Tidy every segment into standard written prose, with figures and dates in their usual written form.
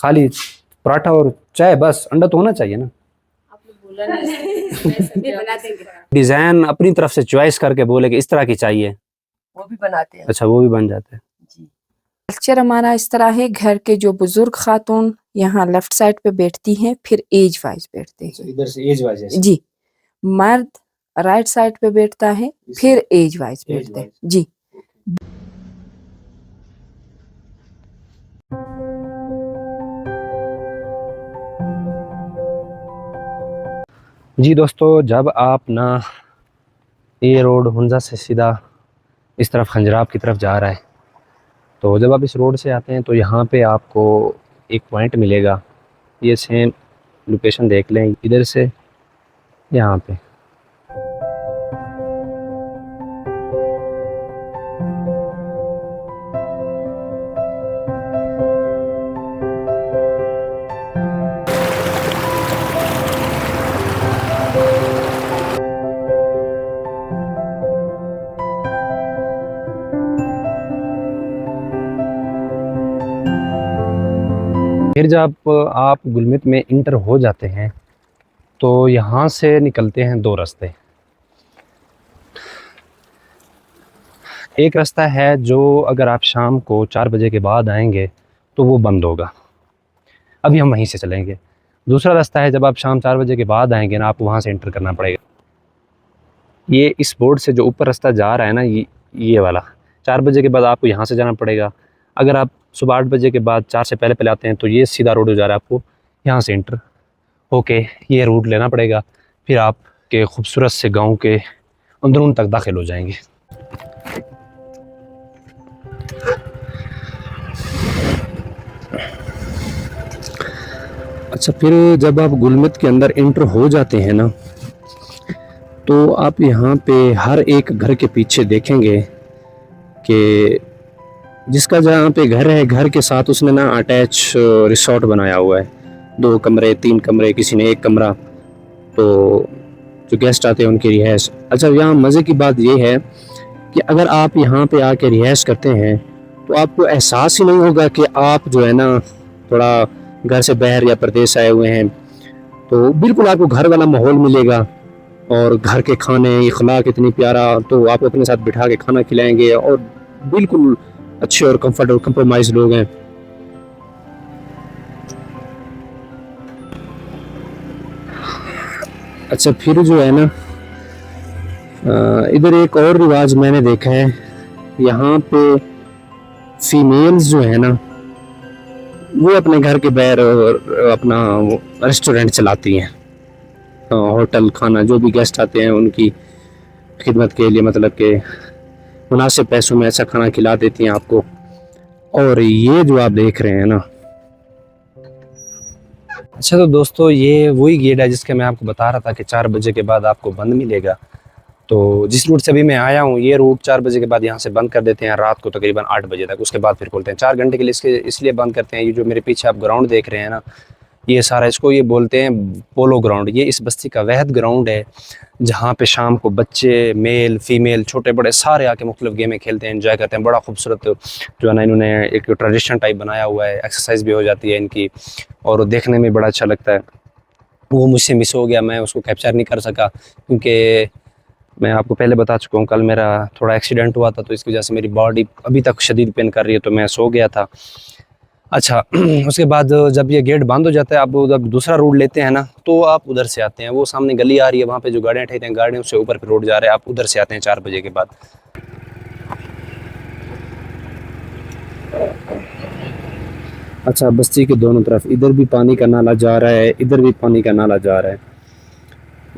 खाली पराठा और चाय बस, अंडा तो होना चाहिए ना। डिजाइन अपनी तरफ से चॉइस करके बोले कि इस तरह की चाहिए, वो भी बनाते हैं। अच्छा वो भी बन जाते हैं जी। कल्चर हमारा इस तरह है, घर के जो बुजुर्ग खातून यहाँ लेफ्ट साइड पे बैठती हैं, फिर एज वाइज बैठते हैं। इधर से एज वाइज जी, मर्द राइट साइड पे बैठता है, फिर एज वाइज बैठते हैं। जी। जी दोस्तों, जब आप ना ये रोड हुंजा से सीधा इस तरफ खंजराब की तरफ जा रहा है, तो जब आप इस रोड से आते हैं तो यहाँ पे आपको एक पॉइंट मिलेगा। ये सेम लोकेशन देख लें, इधर से यहाँ पे फिर जब आप गुलमित में इंटर हो जाते हैं तो यहाँ से निकलते हैं दो रास्ते। एक रास्ता है जो अगर आप शाम को 4 बजे के बाद आएंगे तो वो बंद होगा, अभी हम वहीं से चलेंगे। दूसरा रास्ता है, जब आप शाम 4 बजे के बाद आएंगे ना, आपको वहाँ से इंटर करना पड़ेगा। ये इस बोर्ड से जो ऊपर रास्ता जा रहा है ना, ये वाला 4 बजे के बाद आपको यहाँ से जाना पड़ेगा। अगर आप सुबह 8 बजे के बाद 4 से पहले पहले आते हैं तो ये सीधा रोड जा रहा है, आपको यहाँ से इंटर होके ये रूट लेना पड़ेगा। फिर आपके खूबसूरत से गांव के अंदरून तक दाखिल हो जाएंगे। अच्छा, फिर जब आप गुलमित के अंदर इंटर हो जाते हैं ना, तो आप यहाँ पे हर एक घर के पीछे देखेंगे कि जिसका जहाँ पे घर है, घर के साथ उसने ना अटैच रिसोर्ट बनाया हुआ है। 2 कमरे 3 कमरे, किसी ने 1 कमरा, तो जो गेस्ट आते हैं उनकी रिहाइश। अच्छा, यहाँ मज़े की बात ये है कि अगर आप यहाँ पे आके रिहाइश करते हैं तो आपको एहसास ही नहीं होगा कि आप जो है ना थोड़ा घर से बाहर या प्रदेश आए हुए हैं। तो बिल्कुल आपको घर वाला माहौल मिलेगा, और घर के खाने, इखलाक इतनी प्यारा, तो आप अपने साथ बिठा के खाना खिलाएंगे और बिल्कुल अच्छे और कंफर्ट और कंप्रोमाइज लोग हैं। अच्छा, फिर जो है ना इधर एक और रिवाज मैंने देखा है, यहाँ पे फीमेल्स जो है ना वो अपने घर के बाहर अपना रेस्टोरेंट चलाती हैं। होटल खाना, जो भी गेस्ट आते हैं उनकी खिदमत के लिए, मतलब कि मुनासिब पैसों में ऐसा खाना खिला देती हैं आपको। और ये जो आप देख रहे हैं ना, अच्छा तो दोस्तों ये वही गेट है जिसके मैं आपको बता रहा था कि 4 बजे के बाद आपको बंद मिलेगा। तो जिस रूट से अभी मैं आया हूँ, ये रूट 4 बजे के बाद यहाँ से बंद कर देते हैं रात को तकरीबन 8 बजे तक, उसके बाद फिर खोलते हैं 4 घंटे के लिए। इसलिए बंद करते हैं। ये जो मेरे पीछे आप ग्राउंड देख रहे हैं ना, ये सारा, इसको ये बोलते हैं पोलो ग्राउंड। ये इस बस्ती का वहद ग्राउंड है जहाँ पे शाम को बच्चे, मेल फीमेल, छोटे बड़े सारे आके मुख्तलिफ गेमें खेलते हैं, एंजॉय करते हैं। बड़ा खूबसूरत जो है ना इन्होंने एक ट्रेडिशन टाइप बनाया हुआ है, एक्सरसाइज भी हो जाती है इनकी और देखने में बड़ा अच्छा लगता है। वो मुझसे मिस हो गया, मैं उसको कैप्चर नहीं कर सका क्योंकि मैं आपको पहले बता चुका हूँ कल मेरा थोड़ा एक्सीडेंट हुआ था, तो इसकी वजह से मेरी बॉडी अभी तक शदीद पेन कर रही है, तो मैं सो गया था। अच्छा उसके बाद जब ये गेट बंद हो जाता है, आप जब दूसरा रोड लेते हैं ना, तो आप उधर से आते हैं। वो सामने गली आ रही है, वहाँ पे जो गाड़ियाँ ठहरती हैं, गाड़ियों से ऊपर पे रोड जा रहा है, आप उधर से आते हैं 4 बजे के बाद। अच्छा, बस्ती के दोनों तरफ इधर भी पानी का नाला जा रहा है, इधर भी पानी का नाला जा रहा है।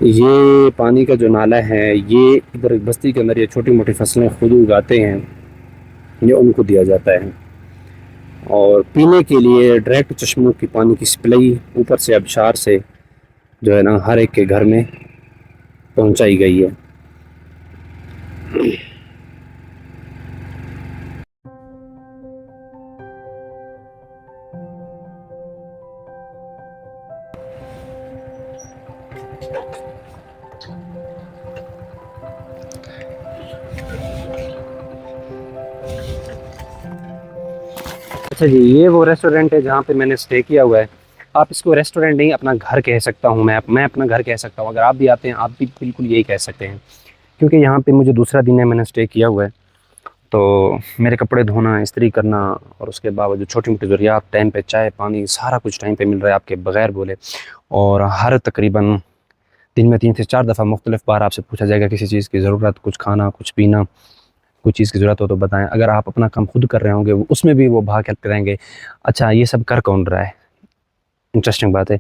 ये पानी का जो नाला है, ये इधर बस्ती के अंदर ये छोटी मोटी फसलें खुद उगाते हैं, ये उनको दिया जाता है। और पीने के लिए डायरेक्ट चश्मों की पानी की सप्लाई ऊपर से आबशार से जो है ना हर एक के घर में पहुंचाई गई है। अच्छा जी, ये वो रेस्टोरेंट है जहाँ पे मैंने स्टे किया हुआ है। आप इसको रेस्टोरेंट नहीं, अपना घर कह सकता हूँ मैं अपना घर कह सकता हूँ। अगर आप भी आते हैं, आप भी बिल्कुल यही कह सकते हैं, क्योंकि यहाँ पे मुझे दूसरा दिन है, मैंने स्टे किया हुआ है। तो मेरे कपड़े धोना, इस्त्री करना और उसके बावजूद छोटी मोटी ज़रूरियात टाइम पे, चाय पानी सारा कुछ टाइम पे मिल रहा है आपके बगैर बोले। और हर तकरीबन दिन में 3 से 4 दफ़ा मुख्तलिफ बार आपसे पूछा जाएगा किसी चीज़ की ज़रूरत, कुछ खाना, कुछ पीना, कोई चीज़ की ज़रूरत हो तो बताएं। अगर आप अपना काम खुद कर रहे होंगे उसमें भी वो भाग हेल्प करेंगे। अच्छा, ये सब कर कौन रहा है? इंटरेस्टिंग बात है,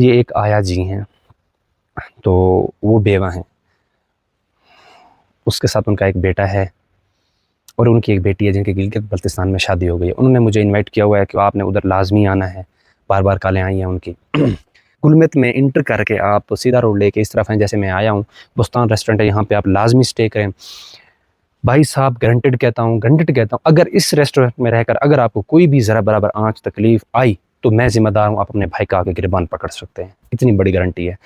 ये एक आया जी हैं, तो वो बेवा हैं, उसके साथ उनका एक बेटा है और उनकी एक बेटी है जिनकी गिलगित बल्तिस्तान में शादी हो गई है। उन्होंने मुझे इनवाइट किया हुआ है कि आपने उधर लाजमी आना है, बार बार कॉलें आई हैं उनकी। कुलमित में इंटर करके आप सीधा रोड लेके इस तरफ हैं, जैसे मैं आया हूँ, बुस्तान रेस्टोरेंट है, यहाँ पे आप लाजमी स्टे करें। भाई साहब गारंटेड कहता हूँ, गारंटेड कहता हूँ, अगर इस रेस्टोरेंट में रहकर अगर आपको कोई भी ज़रा बराबर आँच तकलीफ़ आई तो मैं ज़िम्मेदार हूँ, आप अपने भाई का आगे गिरबान पकड़ सकते हैं, इतनी बड़ी गारंटी है।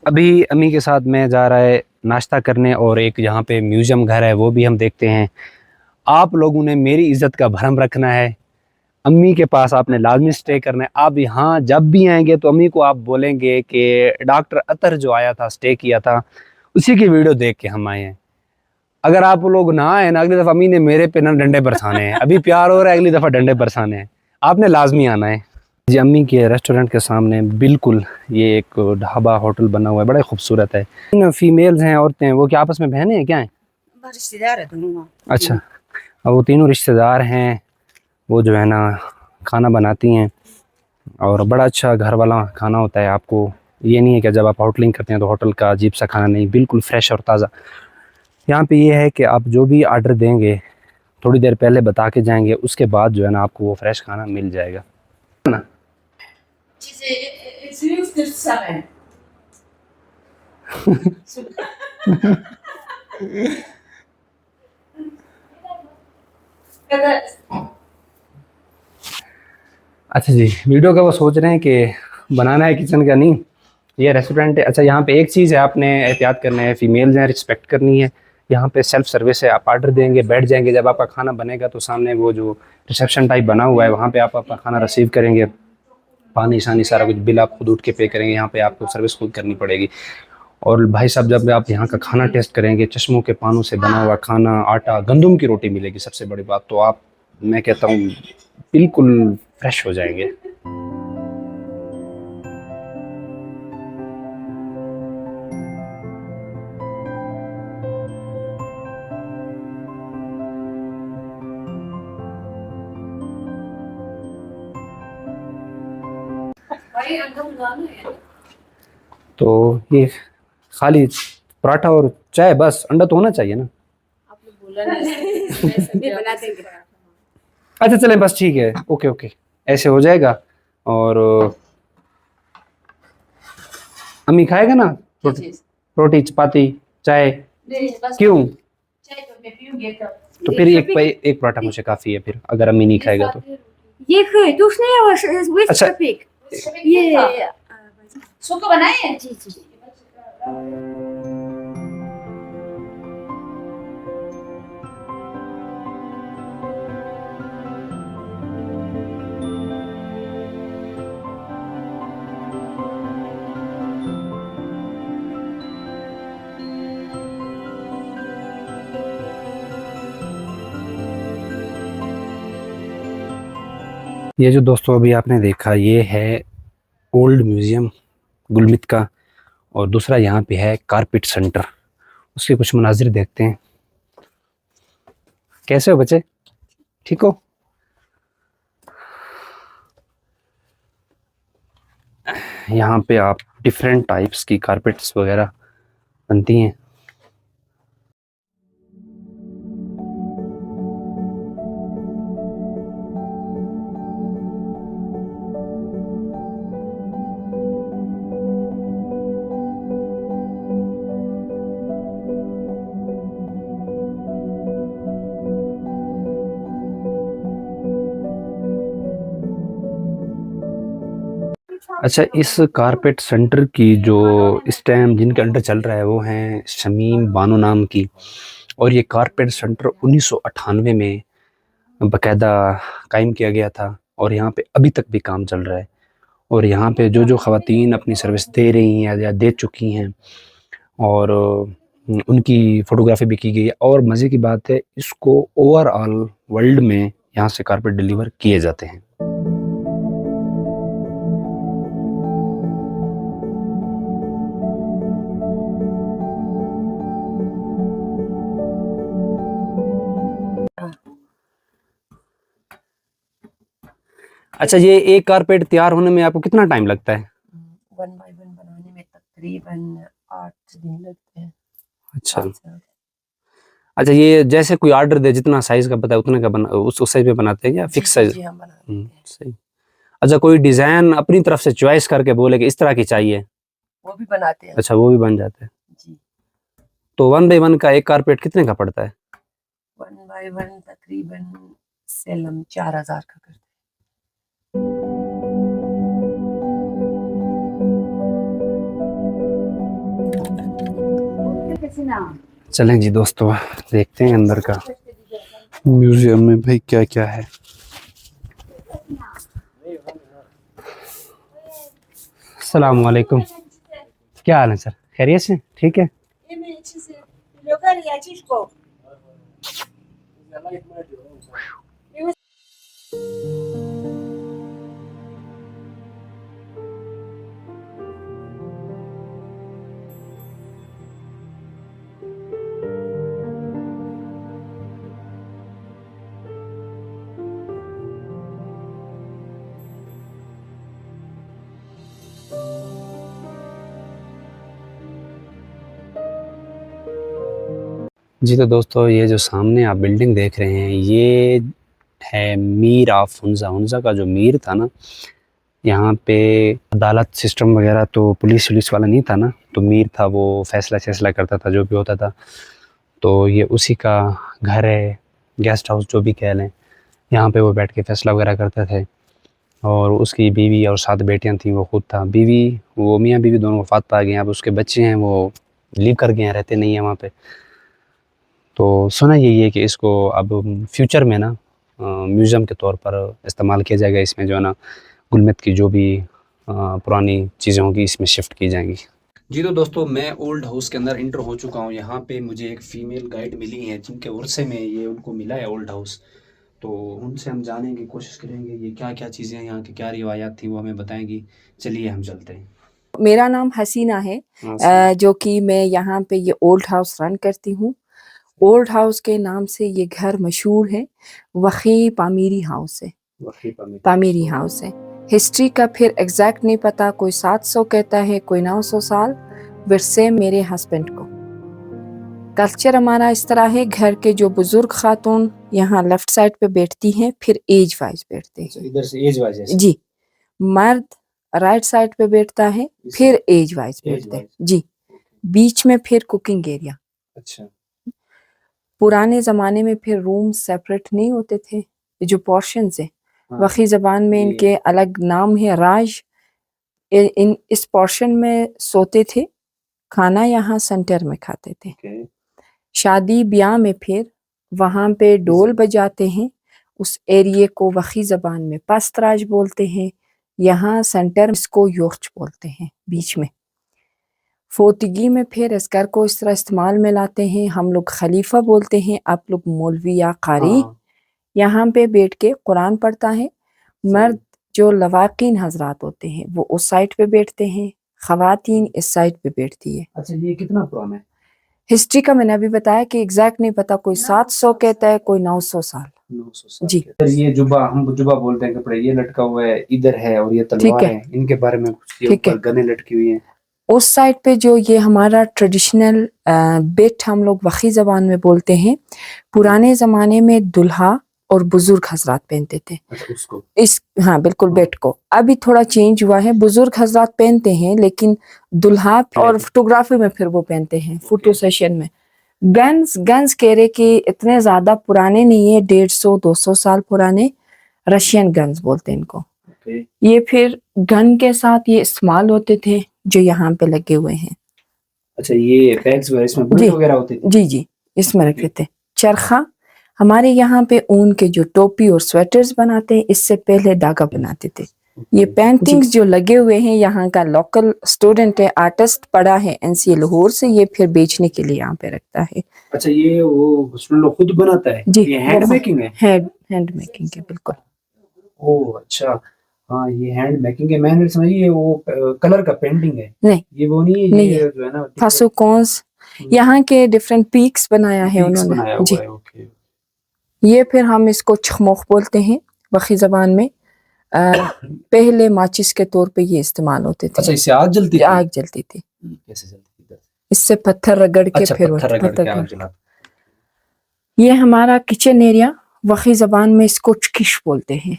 अभी अम्मी के साथ मैं जा रहा है नाश्ता करने, और एक यहाँ पे म्यूज़ियम घर है वो भी हम देखते हैं। आप लोगों ने मेरी इज़्ज़त का भरम रखना है, अम्मी के पास आपने लाजमी स्टे करना है। आप यहाँ जब भी आएंगे तो अम्मी को आप बोलेंगे कि डॉक्टर अतर जो आया था, स्टे किया था, उसी की वीडियो देख के हम आए हैं। अगर आप लोग ना आए ना, अगली दफ़ा अम्मी ने मेरे पे ना डंडे बरसाने हैं। अभी प्यार हो रहा है, अगली दफ़ा डंडे बरसाने हैं। आपने लाजमी आना है जी। अम्मी के रेस्टोरेंट के सामने बिल्कुल ये एक ढाबा होटल बना हुआ है, बड़ा खूबसूरत है। फीमेल्स हैं, औरतें हैं, वो क्या आपस में बहनें हैं क्या हैं? रिश्तेदार है दोनों। अच्छा, और वो तीनों रिश्तेदार हैं, वो जो है ना खाना बनाती हैं और बड़ा अच्छा घर वाला खाना होता है। आपको ये नहीं है कि जब आप होटलिंग करते हैं तो होटल का अजीब सा खाना, नहीं, बिल्कुल फ्रेश और ताज़ा। यहाँ पे ये है कि आप जो भी आर्डर देंगे थोड़ी देर पहले बता के जाएंगे, उसके बाद जो है ना आपको वो फ्रेश खाना मिल जाएगा ना। अच्छा जी, वीडियो का वो सोच रहे हैं कि बनाना है किचन का, नहीं ये रेस्टोरेंट है। अच्छा, यहाँ पे एक चीज़ है, आपने एहतियात करना है, फीमेल्स हैं, रिस्पेक्ट करनी है। यहाँ पे सेल्फ सर्विस है, आप आर्डर देंगे, बैठ जाएंगे, जब आपका खाना बनेगा तो सामने वो जो रिसेप्शन टाइप बना हुआ है वहाँ पे आप अपना खाना रिसीव करेंगे। पानी शानी सारा कुछ बिल आप खुद उठ के पे करेंगे, यहाँ पे आपको सर्विस खुद करनी पड़ेगी। और भाई साहब जब आप यहाँ का खाना टेस्ट करेंगे, चश्मों के पानों से बना हुआ खाना, आटा गंदम की रोटी मिलेगी सबसे बड़ी बात, तो आप, मैं कहता हूँ, बिल्कुल फ्रेश हो जाएंगे। तो ये खाली पराठा और चाय, बस अंडा तो होना चाहिए ना? आपने बोला नहीं बना देंगे। अच्छा चलें, बस ठीक है, ओके ओके, ऐसे हो जाएगा। और अम्मी खाएगा ना रोटी, रोटी चपाती चाय? क्यों? तो फिर एक पराठा मुझे काफ़ी है फिर, अगर अम्मी नहीं खाएगा तो। ये तू उसने अच्छा, ये सुखो बनाए हैं? जी जी। ये जो दोस्तों अभी आपने देखा, ये है ओल्ड म्यूज़ियम गुलमित का, और दूसरा यहाँ पे है कारपेट सेंटर। उसके कुछ मनाजिर देखते हैं। कैसे हो बच्चे, ठीक हो? यहाँ पे आप डिफरेंट टाइप्स की कारपेट्स वगैरह बनती हैं। अच्छा, इस कारपेट सेंटर की जो इस टाइम जिनके अंडर चल रहा है वो हैं शमीम बानो नाम की, और ये कारपेट सेंटर 1998 में बाकायदा कायम किया गया था और यहाँ पे अभी तक भी काम चल रहा है। और यहाँ पे जो जो ख़वातीन अपनी सर्विस दे रही हैं या दे चुकी हैं, और उनकी फ़ोटोग्राफी भी की गई है। और मज़े की बात है, इसको ओवरऑल वर्ल्ड में यहाँ से कारपेट डिलीवर किए जाते हैं। अच्छा, ये एक कारपेट तैयार होने में आपको कितना टाइम लगता है? 1 बाय 1 बनाने में तकरीबन 8 दिन लगते हैं। अच्छा। 8 से 8। अच्छा, ये जैसे कोई ऑर्डर दे, जितना साइज़ का पता है उतने का बना उस साइज़ में बनाते हैं या फिक्स साइज़? जी हम बनाते हैं। सही। अच्छा, कोई डिज़ाइन अपनी तरफ से चॉइस करके बोले कि इस तरह की चाहिए? वो भी बनाते हैं। अच्छा, वो भी बन जाते हैं। जी। तो 1 बाय 1 का एक कारपेट कितने का पड़ता है? 1 बाय 1 तकरीबन सेलम 4000 का करते हैं। चलें जी दोस्तों, देखते हैं अंदर का म्यूजियम में भाई क्या क्या है। अस्सलाम वालेकुम, क्या हाल है सर? खैरियत से? ठीक है। जी तो दोस्तों, ये जो सामने आप बिल्डिंग देख रहे हैं, ये है मीर ऑफ हुंज़ा। हुंज़ा का जो मीर था ना, यहाँ पे अदालत सिस्टम वगैरह तो पुलिस वुलिस वाला नहीं था ना, तो मीर था, वो फैसला करता था जो भी होता था। तो ये उसी का घर है, गेस्ट हाउस जो भी कह लें। यहाँ पे वो बैठ के फैसला वगैरह करते थे। और उसकी बीवी और 7 बेटियाँ थीं, वो खुद था। बीवी, वो मियाँ बीवी दोनों वफ़ात पा गए हैं। अब उसके बच्चे हैं, वो लीव कर गए हैं, रहते नहीं हैं वहाँ पे। तो सुना यही है कि इसको अब फ्यूचर में ना म्यूज़ियम के तौर पर इस्तेमाल किया जाएगा। इसमें जो है ना गुलमित की जो भी पुरानी चीज़ें होंगी इसमें शिफ्ट की जाएंगी। जी तो दोस्तों, मैं ओल्ड हाउस के अंदर इंटर हो चुका हूँ। यहाँ पे मुझे एक फ़ीमेल गाइड मिली है जिनके उर्से में ये उनको मिला है ओल्ड हाउस। तो उनसे हम जानने की कोशिश करेंगे ये क्या क्या चीज़ें हैं, यहाँ की क्या रिवायात थी, वो हमें बताएंगी। चलिए हम चलते हैं। मेरा नाम हसीना है, जो कि मैं यहाँ पे ये ओल्ड हाउस रन करती हूँ। ओल्ड हाउस के नाम से ये घर मशहूर है। वखी पामीरी हाउस है, पामीरी हाउस है। हिस्ट्री का फिर एग्जैक्ट नहीं पता, कोई 700 कहता है, कोई 900 साल। विरसे मेरे हस्बैंड को। कल्चर हमारा इस तरह है, घर के जो बुजुर्ग खातून यहाँ लेफ्ट साइड पे बैठती हैं, फिर एज वाइज बैठते हैं। इधर से एज वाइज है? जी। मर्द राइट साइड पे बैठता है, फिर एज वाइज बैठते हैं। जी। बीच में फिर कुकिंग एरिया। अच्छा। पुराने ज़माने में फिर रूम सेपरेट नहीं होते थे, जो पोर्शंस है। वखी ज़बान में इनके अलग नाम है, राज। इन इस पोर्शन में सोते थे, खाना यहाँ सेंटर में खाते थे। शादी ब्याह में फिर वहाँ पे डोल बजाते हैं। उस एरिए को वखी ज़बान में पस्तराज बोलते हैं। यहाँ सेंटर इसको योर्च बोलते हैं, बीच में। फोतिगी में फिर इस घर को इस तरह इस्तेमाल में लाते हैं। हम लोग खलीफा बोलते हैं, आप लोग मौलवी या कारी। यहाँ पे बैठ के कुरान पढ़ता है। मर्द जो लवाकिन हजरात होते हैं वो उस साइड पे बैठते हैं, खवातीन इस साइड पे बैठती है। अच्छा, ये कितना पुराना है? हिस्ट्री का मैंने अभी बताया कि एग्जैक्ट नहीं पता, कोई 700 कहता है, कोई 900 साल। 900 साल जी। ये जुबा, हम जुबा बोलते हैं कपड़े, ये लटका हुआ है इधर है, और ये तलवार है, इनके बारे में कुछ, ये ऊपर गने लटकी हुई हैं। उस साइड पे जो ये हमारा ट्रेडिशनल बेट हम लोग वखी ज़बान में बोलते हैं। पुराने ज़माने में दुल्हा और बुजुर्ग हजरात पहनते थे। अच्छा, उसको हाँ बिल्कुल, बेट को। अभी थोड़ा चेंज हुआ है, बुजुर्ग हजरात पहनते हैं, लेकिन दुल्हा और फोटोग्राफी में फिर वो पहनते हैं, फोटो सेशन में। गन्स कह रहे कि इतने ज्यादा पुराने नहीं है, 150-200 साल पुराने। रशियन गन्स बोलते हैं इनको। ये फिर गन के साथ ये इस्तेमाल होते थे जो यहाँ पे लगे हुए हैं। अच्छा, ये बैग्स वगैरह इसमें बुलेट वगैरह होती थी? जी जी, इसमें रखे थे। चरखा, हमारे यहाँ पे ऊन के जो टोपी और स्वेटर्स बनाते हैं, इससे पहले धागा बनाते थे। ये पेंटिंग्स जो लगे हुए हैं, यहाँ का लोकल स्टूडेंट है, आर्टिस्ट पढ़ा है एनसीए लाहौर से, ये फिर बेचने के लिए यहाँ पे रखता है। अच्छा, ये वो स्टूडेंट लोग खुद बनाता है? जी, ये हैंड मेकिंग है? हैंड मेकिंग है, बिल्कुल। ओह अच्छा, हाँ ये हैंड मेकिंग है। मैंने समझी ये वो कलर का पेंटिंग है। नहीं, ये वो नहीं है, नहीं ये है। जो है ना फासुकोंस, यहाँ के डिफरेंट पीक्स बनाया है उन्होंने। बनाया जी, हुआ है। ओके। ये फिर हम इसको छमोख बोलते हैं वखी जबान में। पहले माचिस के तौर पे ये इस्तेमाल होते थे। अच्छा, इससे आग जलती थी? आग जलती थी। कैसे जलती थी? इससे पत्थर रगड़ के अच्छा, फिर पत्थर रगड़ के आग जला। ये हमारा किचन एरिया, वखी जबान में इसको चकिश बोलते हैं।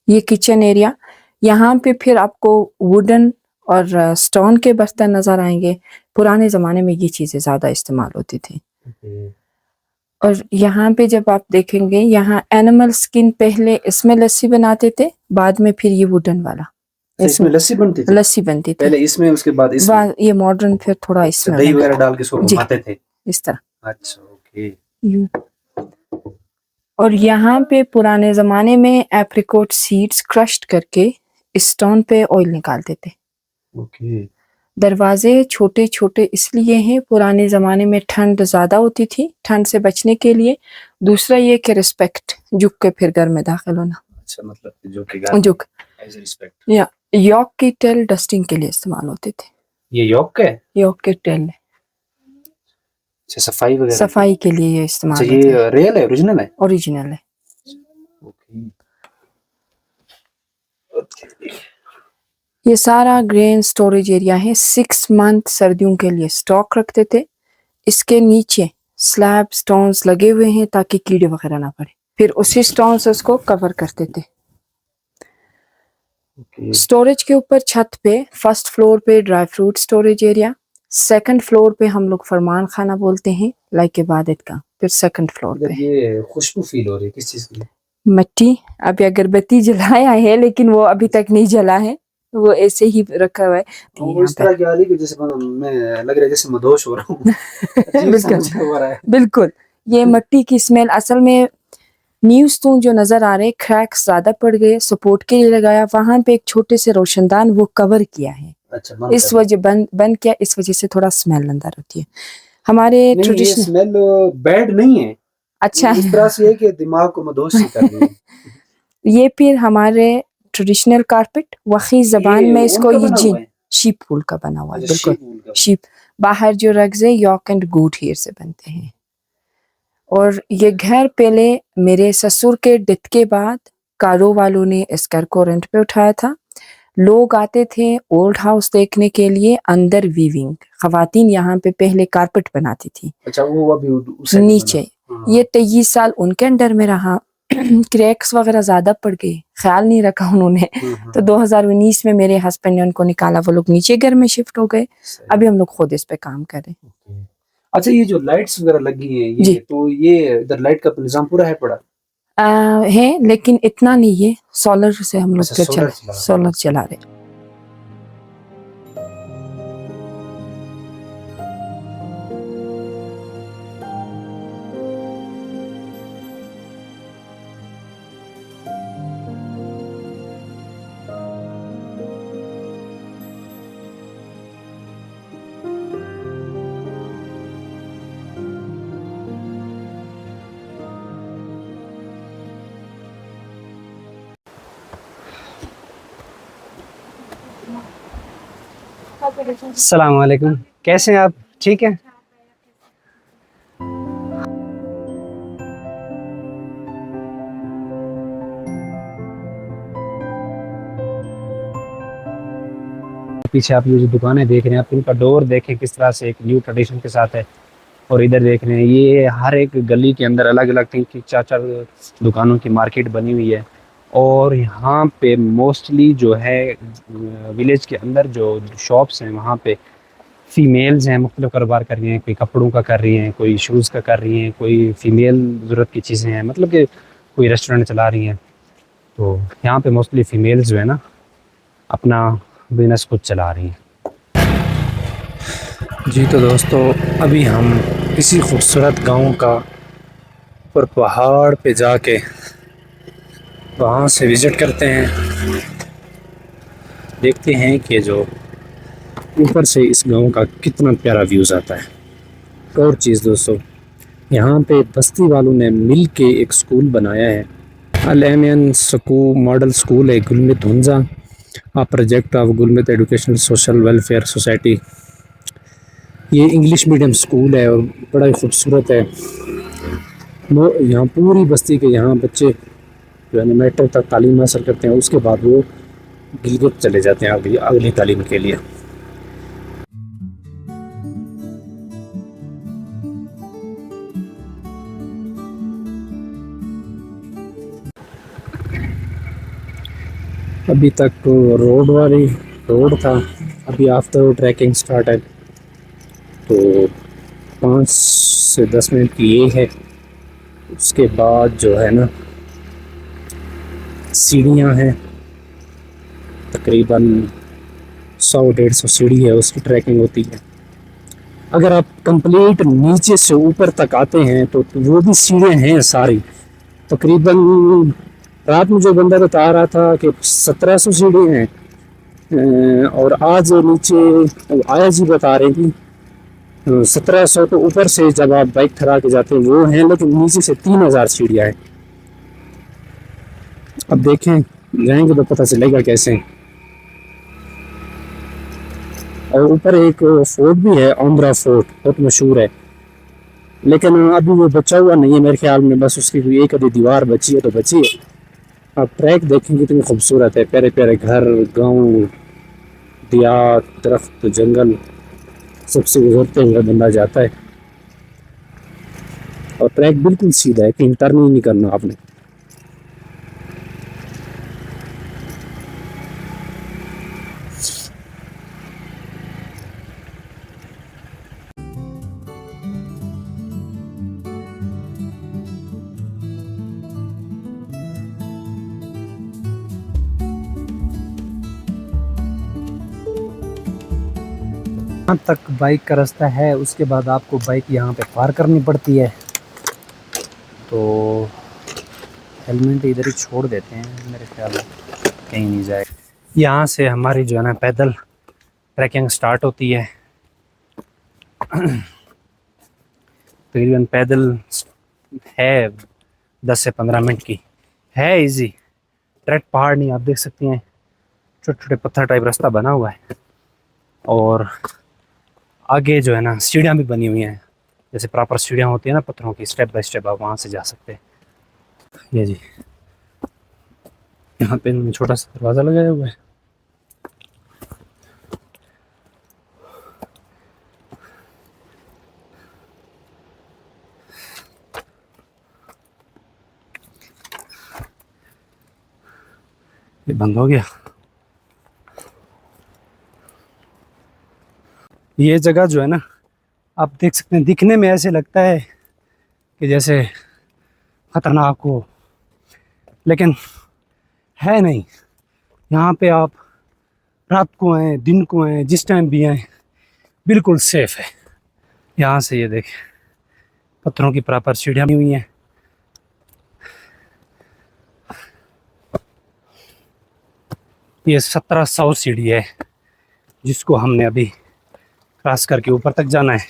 ये किचन एरिया, यहाँ पे फिर आपको वुडन और स्टोन के बर्तन नजर आएंगे। पुराने जमाने में ये चीजें ज्यादा इस्तेमाल होती थी। और यहाँ पे जब आप देखेंगे, यहाँ एनिमल स्किन, पहले इसमें लस्सी बनाते थे, बाद में फिर ये वुडन वाला। इसमें लस्सी बनती थी? लस्सी बनती थी पहले इसमें, उसके बाद इसमें। ये मॉडर्न फिर थोड़ा इसमें दही वगैरह डाल के इसको घुमाते थे इस तरह। अच्छा, ओके। और यहाँ पे पुराने जमाने में एप्रिकॉट सीड्स क्रश्ड करके स्टोन पे ऑयल निकालते थे। ओके। दरवाजे छोटे छोटे इसलिए हैं, पुराने ज़माने में ठंड ज़्यादा होती थी, ठंड से बचने के लिए। दूसरा ये कि रिस्पेक्ट, झुक के फिर घर में दाखिल होना। अच्छा, मतलब झुक एज रिस्पेक्ट। या यॉक की टेल डस्टिंग के लिए इस्तेमाल होते थे। ये यॉक है? यॉक के टेल, सफाई वगैरह, सफाई के लिए ये इस्तेमाल होता है। ये रियल है, ओरिजिनल है? ओरिजिनल है। ये सारा ग्रेन स्टोरेज एरिया है। 6 मंथ सर्दियों के लिए स्टॉक रखते थे। इसके नीचे स्लैब स्टोन्स लगे हुए हैं ताकि कीड़े वगैरह ना पड़े, फिर उसी स्टोन से उसको कवर करते थे। स्टोरेज के ऊपर छत पे, फर्स्ट फ्लोर पे dry fruit storage area, second floor पे हम लोग फरमान खाना बोलते हैं, लाइक इबादत का। फिर सेकंड फ्लोर पे ये खुशबू फील हो रही है, किस चीज की? मिट्टी। अभी अगरबत्ती जलाया है लेकिन वो अभी तक नहीं जला है, वो ऐसे ही रखा हुआ है। तो इस तरह की आ रही है जैसे मैं लग रहा है जैसे मदहोश हो रहा हूँ। बिल्कुल बिल्कुल, ये मिट्टी की स्मेल। असल में न्यूज़ तो जो नजर आ रहे, क्रैक्स ज्यादा पड़ गए, सपोर्ट के लिए लगाया, वहां पे एक छोटे से रोशनदान वो कवर किया है। अच्छा, इस वजह बंद किया, इस वजह से थोड़ा स्मेल अंदर होती है। हमारे ट्रेडिशनल स्मेल बैड नहीं है। अच्छा, इस तरह से है कि दिमाग को मदहोश सी कर रही है। ये फिर हमारे ट्रेडिशनल कारपेट, वही जबान में इसको ये शीप वूल का बना हुआ है। बिल्कुल शीप। बाहर जो रग्स है यॉक एंड गूट हेयर से बनते हैं। और ये घर पहले मेरे ससुर के डेथ के बाद कारो वालों ने इस घर को रेंट पे उठाया था। लोग आते थे ओल्ड हाउस देखने के लिए, अंदर वीविंग, खवातीन यहाँ पे पहले कारपेट बनाती थी। अच्छा, वो अभी नीचे। ये 23 साल उनके अंडर में रहा। क्रैक्स वगैरह ज्यादा पड़ गए, ख्याल नहीं रखा उन्होंने। तो 2019 में मेरे हस्बैंड ने उनको निकाला, वो लोग नीचे घर में शिफ्ट हो गए। अभी हम लोग खुद इस पे काम कर रहे हैं। अच्छा, ये जो लाइट्स वगैरह लगी है, ये तो ये इधर लाइट का निजाम पूरा है पड़ा? है, लेकिन इतना नहीं है। सोलर से हम लोग सोलर चला रहे। अस्सलाम वालेकुम, कैसे हैं आप? ठीक है। पीछे आप ये जो दुकानें देख रहे हैं, आप इनका डोर देखें किस तरह से एक न्यू ट्रेडिशन के साथ है। और इधर देख रहे हैं, ये हर एक गली के अंदर अलग अलग 3-4 दुकानों की मार्केट बनी हुई है। और यहाँ पे मोस्टली जो है विलेज के अंदर जो शॉप्स हैं, वहाँ पे फीमेल्स हैं, मुख्तलिफ कारोबार कर रही हैं। कोई कपड़ों का कर रही हैं, कोई शूज़ का कर रही हैं, कोई फ़ीमेल ज़रूरत की चीज़ें हैं, मतलब कि कोई रेस्टोरेंट चला रही हैं। तो यहाँ पे मोस्टली फ़ीमेल्स जो है ना, अपना बिजनेस खुद चला रही हैं। जी तो दोस्तों, अभी हम किसी खूबसूरत गांव का ऊपर पहाड़ पे जाके वहाँ से विज़िट करते हैं, देखते हैं कि जो ऊपर से इस गांव का कितना प्यारा व्यूज़ आता है। और चीज़ दोस्तों, यहाँ पे बस्ती वालों ने मिल के एक स्कूल बनाया है, अल-एमिन स्कूल मॉडल स्कूल है, Gulmit Hunza, a project of Gulmit educational social welfare society. ये इंग्लिश मीडियम स्कूल है और बड़ा ही खूबसूरत है। वो यहाँ पूरी बस्ती के यहाँ बच्चे जो है मैट्रिक तक तालीम हासिल करते हैं, उसके बाद वो गिलगित चले जाते हैं अगली तालीम के लिए। अभी तक तो रोड था, अभी आफ्टर ट्रैकिंग स्टार्ट है, तो 5 से 10 मिनट की ये है। उसके बाद जो है ना सीढ़ियाँ हैं, तकरीबन 100-150 सीढ़ी है, उसकी ट्रैकिंग होती है। अगर आप कंप्लीट नीचे से ऊपर तक आते हैं तो वो भी सीढ़ियाँ हैं सारी, तकरीबन रात में जो बंदा बता रहा था कि 1700 सीढ़ी हैं, और आज नीचे आया जी बता रहे थी 1700। तो ऊपर से जब आप बाइक ठहरा के जाते हैं वो हैं, लेकिन नीचे से 3000 सीढ़ियाँ हैं। अब देखें जाएंगे तो पता चलेगा कैसे। और ऊपर एक फोर्ट भी है, आंध्रा फोर्ट, बहुत मशहूर है, लेकिन अभी वो बचा हुआ नहीं है मेरे ख्याल में, बस उसकी कोई एक आधी दीवार बची है तो बची है। आप ट्रैक देखें कितनी खूबसूरत है, प्यारे प्यारे घर, गांव, दियात, दरख्त, जंगल, सबसे गुजरते हुए बंदा जाता है। और ट्रैक बिल्कुल सीधा है, कहीं टर्न ही नहीं करना आपने। यहाँ तक बाइक का रास्ता है, उसके बाद आपको बाइक यहाँ पे पार करनी पड़ती है, तो हेलमेट इधर ही छोड़ देते हैं, मेरे ख्याल में कहीं नहीं जाए। यहाँ से हमारी जो है ना पैदल ट्रैकिंग स्टार्ट होती है। तकरीबन पैदल है 10 से 15 मिनट की है, इजी ट्रैक, पहाड़ नहीं, आप देख सकती हैं छोटे छोटे पत्थर टाइप रास्ता बना हुआ है, और आगे जो है ना सीढ़ियाँ भी बनी हुई हैं, जैसे प्रॉपर सीढ़ियाँ होती है ना पत्थरों की, स्टेप बाय स्टेप आप वहाँ से जा सकते हैं। ये जी यहाँ पे इन्होंने छोटा सा दरवाज़ा लगाया हुआ है। ये बंद हो गया। ये जगह जो है ना आप देख सकते हैं, दिखने में ऐसे लगता है कि जैसे ख़तरनाक हो, लेकिन है नहीं। यहाँ पे आप रात को आएँ, दिन को आएँ, जिस टाइम भी आएँ, बिल्कुल सेफ़ है। यहाँ से ये देखें पत्थरों की प्रॉपर सीढ़ियाँ बनी हुई हैं। ये 1700 सीढ़ी है जिसको हमने अभी क्रॉस करके ऊपर तक जाना है,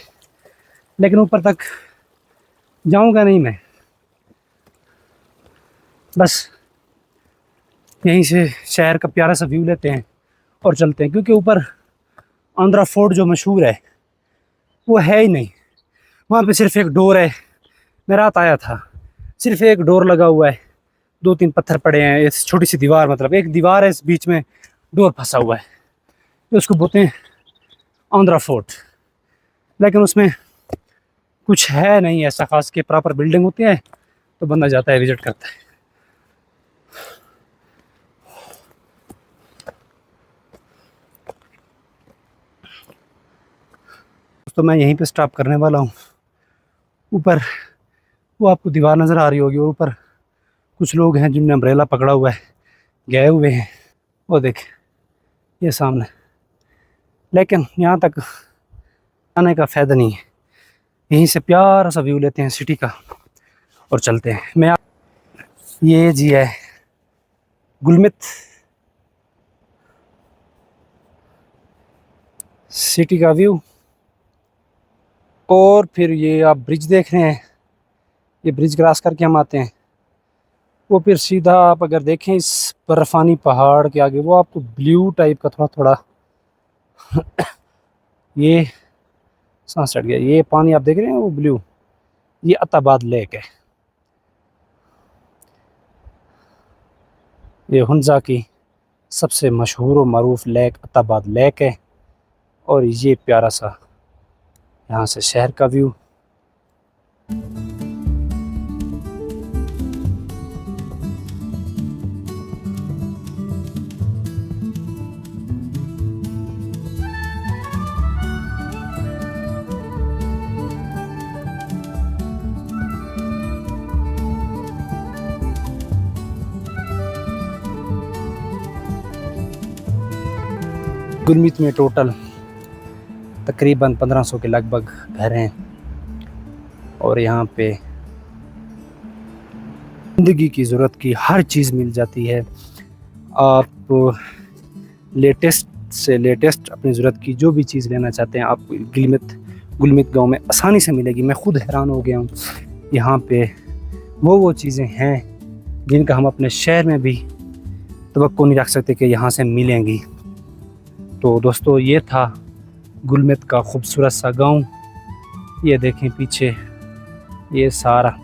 लेकिन ऊपर तक जाऊंगा नहीं मैं, बस यहीं से शहर का प्यारा सा व्यू लेते हैं और चलते हैं, क्योंकि ऊपर आंध्रा फोर्ट जो मशहूर है वो है ही नहीं। वहाँ पे सिर्फ एक डोर है, मैं रात आया था, सिर्फ एक डोर लगा हुआ है, 2-3 पत्थर पड़े हैं, इस छोटी सी दीवार, मतलब एक दीवार है, इस बीच में डोर फंसा हुआ है, तो उसको बोलते हैं आंध्रा फोर्ट। लेकिन उसमें कुछ है नहीं ऐसा खास के, प्रॉपर बिल्डिंग होती है तो बंदा जाता है, विजिट करता है। तो मैं यहीं पे स्टॉप करने वाला हूँ। ऊपर वो आपको दीवार नज़र आ रही होगी, और ऊपर कुछ लोग हैं जिनने अम्ब्रेला पकड़ा हुआ है, गए हुए हैं, वो देख ये सामने, लेकिन यहाँ तक आने का फ़ायदा नहीं है। यहीं से प्यारा सा व्यू लेते हैं सिटी का और चलते हैं। ये जी है गुलमित सिटी का व्यू। और फिर ये आप ब्रिज देख रहे हैं, ये ब्रिज क्रॉस करके हम आते हैं। वो फिर सीधा आप अगर देखें इस बर्फ़ानी पहाड़ के आगे, वो आपको ब्लू टाइप का थोड़ा थोड़ा ये सांस चढ़ गया। ये पानी आप देख रहे हैं वो ब्लू, ये अत्ताबाद लेक है। ये हुंजा की सबसे मशहूर और मरूफ लेक अत्ताबाद लेक है। और ये प्यारा सा यहाँ से शहर का व्यू। गुलमित में टोटल तकरीबन 1500 के लगभग घर हैं और यहाँ पे ज़िंदगी की ज़रूरत की हर चीज़ मिल जाती है। आप लेटेस्ट से लेटेस्ट अपनी ज़रूरत की जो भी चीज़ लेना चाहते हैं आप गुलमित गांव में आसानी से मिलेगी। मैं ख़ुद हैरान हो गया हूँ, यहाँ पे वो चीज़ें हैं जिनका हम अपने शहर में भी तवक्को नहीं रख सकते कि यहाँ से मिलेंगी। तो दोस्तों ये था गुलमित का खूबसूरत सा गांव। ये देखें पीछे ये सारा,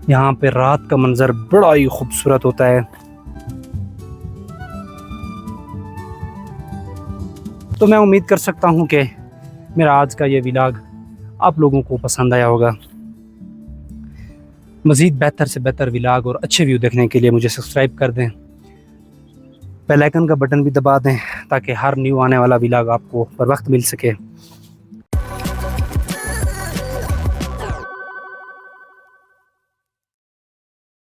यहाँ पे रात का मंजर बड़ा ही खूबसूरत होता है। तो मैं उम्मीद कर सकता हूँ कि मेरा आज का ये व्लॉग आप लोगों को पसंद आया होगा। मज़ीद बेहतर से बेहतर व्लॉग और अच्छे व्यू देखने के लिए मुझे सब्सक्राइब कर दें, बेल आइकन का बटन भी दबा दें ताकि हर न्यू आने वाला व्लॉग आपको बर वक्त मिल सके।